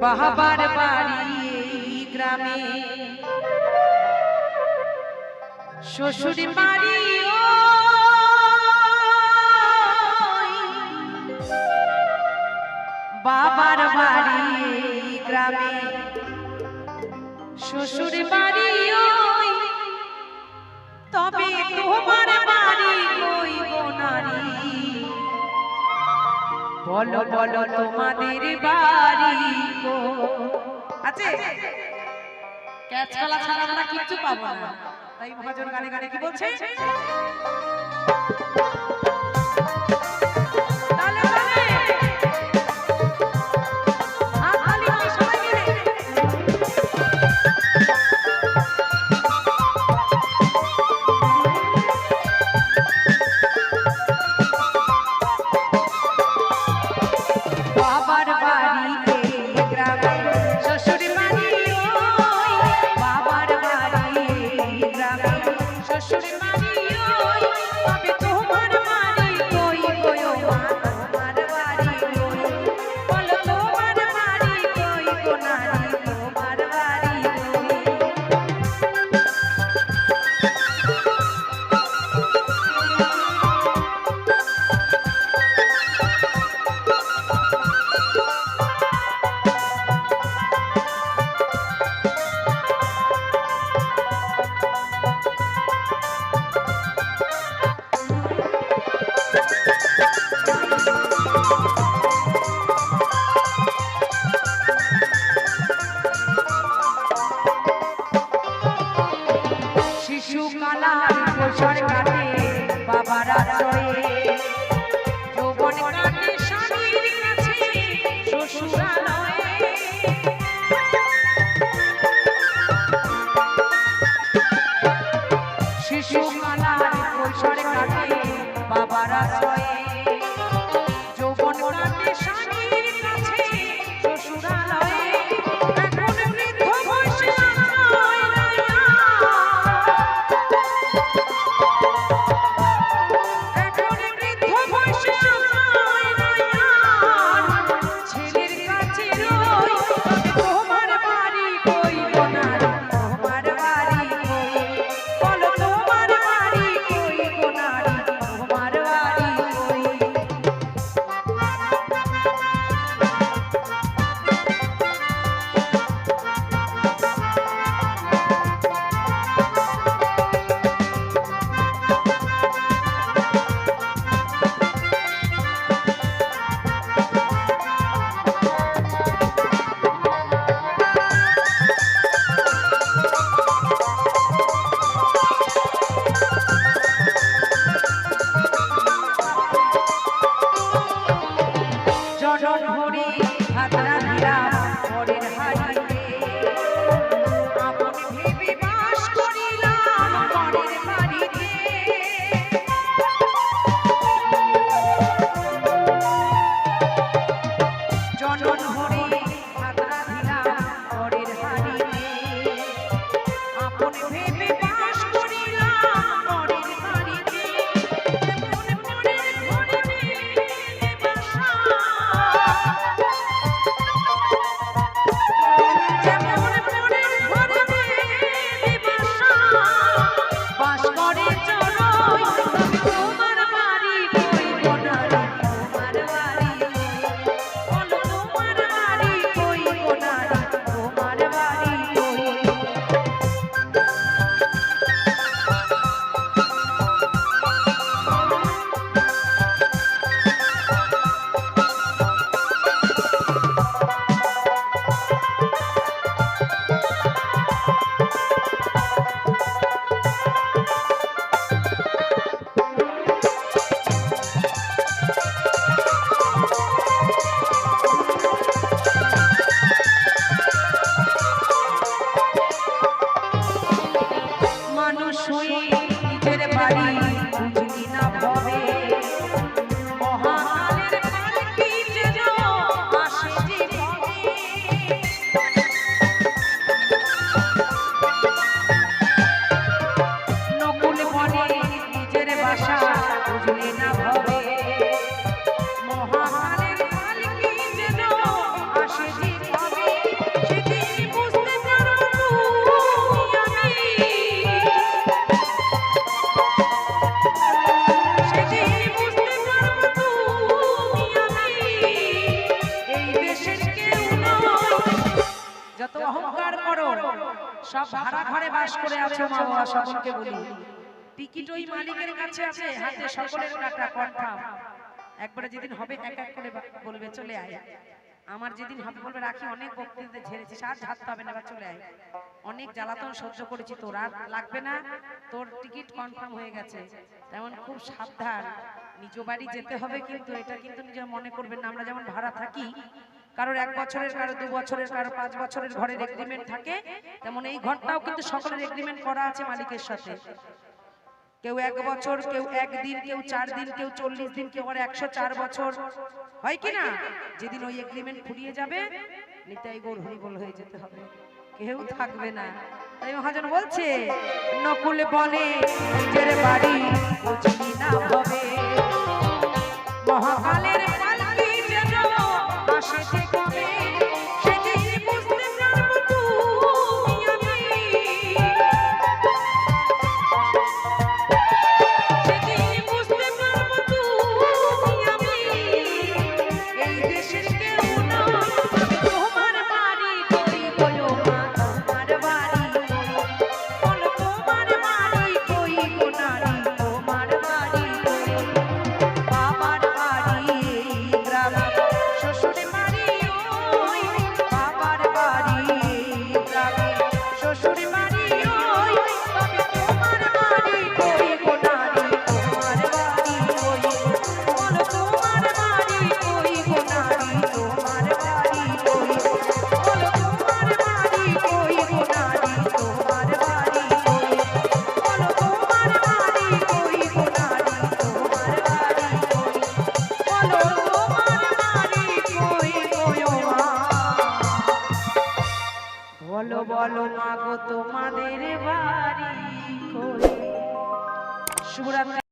বাহাবার বাড়ি এই গ্রামে, শ্বশুর বাড়ি বাবার বাড়ি এই গ্রামে, শ্বশুর বাড়ি তবে তোমার বাড়ি কই গো নারী, বলো বলো তোমাদের বাড়ি গো। আছে ক্যাচ কলা ছাড়া আমরা কিচ্ছু পাবো না, তাই মহাজন গানে গানে কি বলছে, যত অহংকার করো সব ভাড়া ঘরে বাস করে আছো মা বাবা সকলকে বলি টিকিট ওই মালিকের কাছে আছে হাতে সকলের কাটা কনফার্ম একবারে যেদিন হবে এক এক করে বলবে চলে আয় আমার যেদিন হবে বলবে রাখি অনেক বক্তৃতা ঝেড়েছিস আর ঝাড়তে হবে না এবার চলে আয় অনেক জ্বালাতন সহ্য করেছি তোর আর লাগবে না তোর টিকিট কনফার্ম হয়ে গেছে তেমন খুব সাবধান নিজ বাড়ি যেতে হবে কিন্তু এটা কিন্তু নিজের মনে করবেন না আমরা যেমন ভাড়া থাকি কারোর 1 বছরের কারো 2 বছরের কারো 5 বছরের ঘরের এগ্রিমেন্ট থাকে তেমন এই ঘরটাও কিন্তু সকলের এগ্রিমেন্ট করা আছে মালিকের সাথে কেউ 1 বছর কেউ 1 দিন কেউ 4 দিন কেউ 40 দিন কেউ আবার 104 বছর হয় কি না যেদিন ওই এগ্রিমেন্ট ফুরিয়ে যাবে নিতাই গৌর হরি বল হয়ে যেতে হবে কেউ থাকবে না তাই মহাজন বলছে নকুল বনে নিজের বাড়ি বুঝি না হবে মহাকালের পালকি যেন আসে কবে সেদিন বুঝতে পারবো তুমি আমি সেদিন বুঝতে পারবো তুমি আমি এই দেশের কেউ না তোমার বাড়ি কই গো মা তোমার বাড়ি বল তোমার বাড়ি কই গো নারী তোমার বাড়ি বাবার বাড়ি গ্রামে শ্বশুর বাড়ি ওই বাবার বাড়ি গ্রামে শ্বশুর বাড়ি ওই তবে তোমার বাড়ি কই গো নারী তোমার বাড়ি কই বল তোমার বাড়ি কই গো নারী তোমার বাড়ি কই বল তোমার বাড়ি কই গো নারী তোমার বাড়ি কই বল তোমার বাড়ি কই গো নারী তোমার বাড়ি কই বলো তোমার বাড়ি কই গো মা বলো বলো মা গো তোমাদের বাড়ি কই শুভরাত্রি।